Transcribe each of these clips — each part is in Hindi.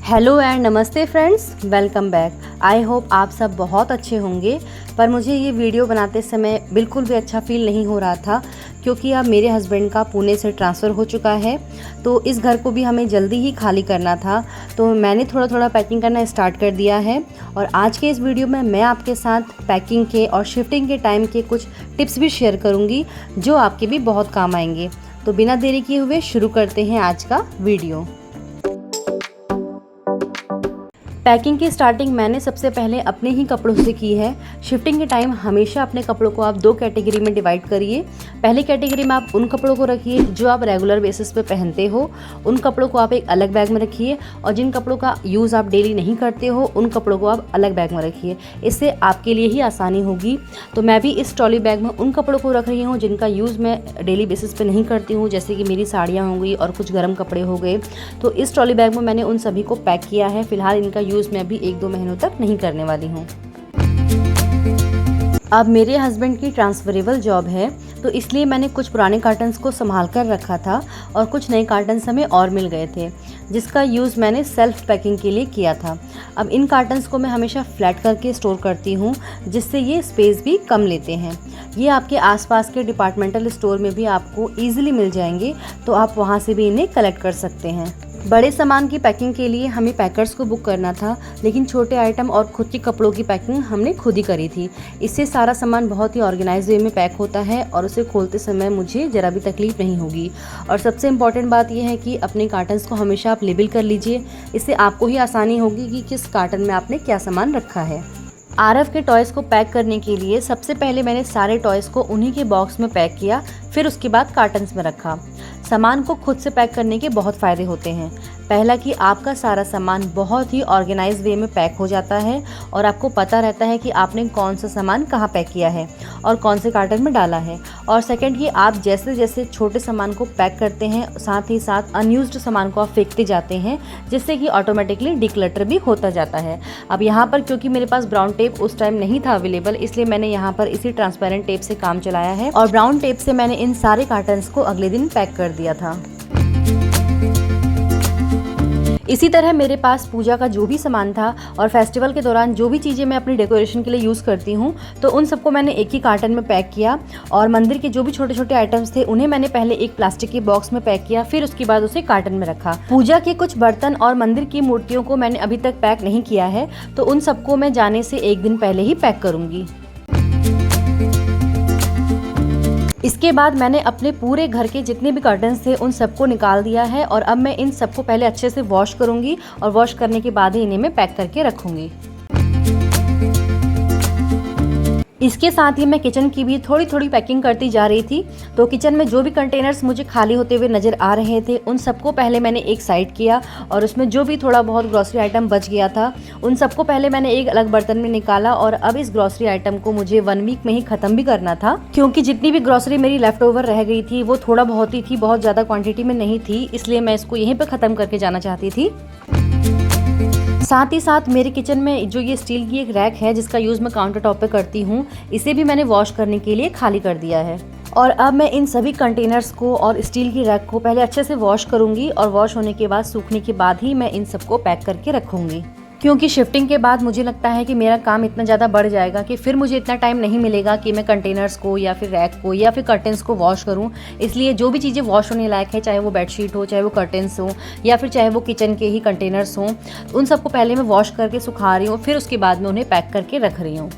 हेलो एंड नमस्ते friends, welcome back. I hope आप सब बहुत अच्छे होंगे। पर मुझे ये वीडियो बनाते समय बिल्कुल भी अच्छा फील नहीं हो रहा था, क्योंकि अब मेरे हस्बैंड का पुणे से ट्रांसफ़र हो चुका है, तो इस घर को भी हमें जल्दी ही खाली करना था। तो मैंने थोड़ा थोड़ा पैकिंग करना स्टार्ट कर दिया है और आज के इस वीडियो में मैं आपके साथ पैकिंग के और शिफ्टिंग के टाइम के कुछ टिप्स भी शेयर करूँगी, जो आपके भी बहुत काम आएंगे। तो बिना देरी किए हुए शुरू करते हैं आज का वीडियो। पैकिंग की स्टार्टिंग मैंने सबसे पहले अपने ही कपड़ों से की है। शिफ्टिंग के टाइम हमेशा अपने कपड़ों को आप दो कैटेगरी में डिवाइड करिए। पहली कैटेगरी में आप उन कपड़ों को रखिए जो आप रेगुलर बेसिस पे पहनते हो, उन कपड़ों को आप एक अलग बैग में रखिए, और जिन कपड़ों का यूज़ आप डेली नहीं करते हो उन कपड़ों को आप अलग बैग में रखिए। इससे आपके लिए ही आसानी होगी। तो मैं भी इस ट्रॉली बैग में उन कपड़ों को रख रही हूँ जिनका यूज़ मैं डेली बेसिस पे नहीं करती हूँ, जैसे कि मेरी साड़ियाँ हो गई और कुछ गर्म कपड़े हो गए। तो इस ट्रॉली बैग में मैंने उन सभी को पैक किया है। फिलहाल इनका यूज़ मैं अभी 1-2 महीनों तक नहीं करने वाली हूँ। अब मेरे हस्बैंड की ट्रांसफरेबल जॉब है, तो इसलिए मैंने कुछ पुराने कार्टन्स को संभाल कर रखा था और कुछ नए कार्टन्स हमें और मिल गए थे, जिसका यूज़ मैंने सेल्फ पैकिंग के लिए किया था। अब इन कार्टन्स को मैं हमेशा फ्लैट करके स्टोर करती हूँ, जिससे ये स्पेस भी कम लेते हैं। ये आपके आसपास के डिपार्टमेंटल स्टोर में भी आपको ईजिली मिल जाएंगे, तो आप वहाँ से भी इन्हें कलेक्ट कर सकते हैं। बड़े सामान की पैकिंग के लिए हमें पैकर्स को बुक करना था, लेकिन छोटे आइटम और खुद के कपड़ों की पैकिंग हमने खुद ही करी थी। इससे सारा सामान बहुत ही ऑर्गेनाइज वे में पैक होता है और उसे खोलते समय मुझे ज़रा भी तकलीफ नहीं होगी। और सबसे इम्पॉर्टेंट बात यह है कि अपने कार्टन्स को हमेशा आप लेबल कर लीजिए। इससे आपको ही आसानी होगी कि किस कार्टन में आपने क्या सामान रखा है। आरव के टॉयज़ को पैक करने के लिए सबसे पहले मैंने सारे टॉयज़ को उन्हीं के बॉक्स में पैक किया, फिर उसके बाद कार्टन्स में रखा। सामान को खुद से पैक करने के बहुत फ़ायदे होते हैं। पहला कि आपका सारा सामान बहुत ही ऑर्गेनाइज वे में पैक हो जाता है और आपको पता रहता है कि आपने कौन सा सामान कहाँ पैक किया है और कौन से कार्टन में डाला है। और सेकंड कि आप जैसे जैसे छोटे सामान को पैक करते हैं, साथ ही साथ अनयूज्ड सामान को आप फेंकते जाते हैं, जिससे कि ऑटोमेटिकली डिक्लटर भी होता जाता है। अब यहाँ पर क्योंकि मेरे पास ब्राउन टेप उस टाइम नहीं था अवेलेबल, इसलिए मैंने यहाँ पर इसी ट्रांसपेरेंट टेप से काम चलाया है और ब्राउन टेप से मैंने इन सारे कार्टन्स को अगले दिन पैक कर दिया था। इसी तरह मेरे पास पूजा का जो भी सामान था और फेस्टिवल के दौरान जो भी चीज़ें मैं अपनी डेकोरेशन के लिए यूज़ करती हूँ, तो उन सबको मैंने एक ही कार्टन में पैक किया। और मंदिर के जो भी छोटे छोटे आइटम्स थे उन्हें मैंने पहले एक प्लास्टिक के बॉक्स में पैक किया, फिर उसके बाद उसे कार्टन में रखा। पूजा के कुछ बर्तन और मंदिर की मूर्तियों को मैंने अभी तक पैक नहीं किया है, तो उन सबको मैं जाने से एक दिन पहले ही पैक करूँगी। इसके बाद मैंने अपने पूरे घर के जितने भी कर्टन्स थे उन सबको निकाल दिया है और अब मैं इन सबको पहले अच्छे से वॉश करूंगी और वॉश करने के बाद ही इन्हें मैं पैक करके रखूंगी। इसके साथ ही मैं किचन की भी थोड़ी थोड़ी पैकिंग करती जा रही थी। तो किचन में जो भी कंटेनर्स मुझे खाली होते हुए नज़र आ रहे थे उन सबको पहले मैंने एक साइड किया और उसमें जो भी थोड़ा बहुत ग्रॉसरी आइटम बच गया था उन सबको पहले मैंने एक अलग बर्तन में निकाला। और अब इस ग्रॉसरी आइटम को मुझे 1 वीक में ही ख़त्म भी करना था, क्योंकि जितनी भी ग्रॉसरी मेरी लेफ्ट ओवर रह गई थी वो थोड़ा बहुत ही थी, बहुत ज़्यादा क्वान्टिटी में नहीं थी, इसलिए मैं इसको यहीं पर ख़त्म करके जाना चाहती थी। साथ ही साथ मेरे किचन में जो ये स्टील की एक रैक है जिसका यूज़ मैं काउंटर टॉप पे करती हूँ, इसे भी मैंने वॉश करने के लिए खाली कर दिया है। और अब मैं इन सभी कंटेनर्स को और स्टील की रैक को पहले अच्छे से वॉश करूँगी और वॉश होने के बाद सूखने के बाद ही मैं इन सबको पैक करके रखूँगी, क्योंकि शिफ्टिंग के बाद मुझे लगता है कि मेरा काम इतना ज़्यादा बढ़ जाएगा कि फिर मुझे इतना टाइम नहीं मिलेगा कि मैं कंटेनर्स को या फिर रैक को या फिर कर्टन्स को वॉश करूं। इसलिए जो भी चीज़ें वॉश होने लायक है, चाहे वो बेडशीट हो, चाहे वो कर्टन्स हो या फिर चाहे वो किचन के ही कंटेनर्स हों, उन सबको पहले मैं वॉश करके सुखा रही हूँ, फिर उसके बाद मैं उन्हें पैक करके रख रही हूँ।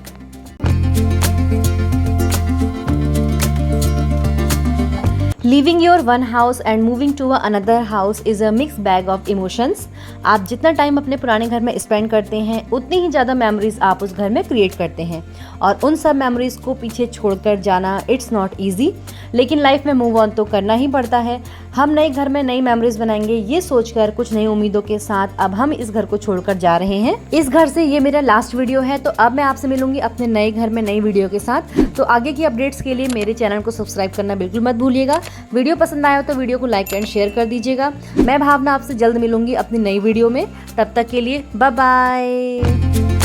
Leaving your one house and moving to another house is a mixed bag of emotions। आप जितना टाइम अपने पुराने घर में स्पेंड करते हैं उतनी ही ज़्यादा मेमोरीज आप उस घर में क्रिएट करते हैं, और उन सब मेमोरीज को पीछे छोड़कर जाना इट्स नॉट ईजी। लेकिन लाइफ में मूव ऑन तो करना ही पड़ता है। हम नए घर में नई मेमोरीज बनाएंगे ये सोचकर कुछ नई उम्मीदों के साथ अब हम इस घर को छोड़कर जा रहे हैं। इस घर से ये मेरा लास्ट वीडियो है, तो अब मैं आपसे मिलूंगी अपने नए घर में नई वीडियो के साथ। तो आगे की अपडेट्स के लिए मेरे चैनल को सब्सक्राइब करना बिल्कुल मत भूलिएगा। वीडियो पसंद आया हो तो वीडियो को लाइक एंड शेयर कर दीजिएगा। मैं भावना आपसे जल्द मिलूंगी अपनी नई वीडियो में। तब तक के लिए बाय बाय।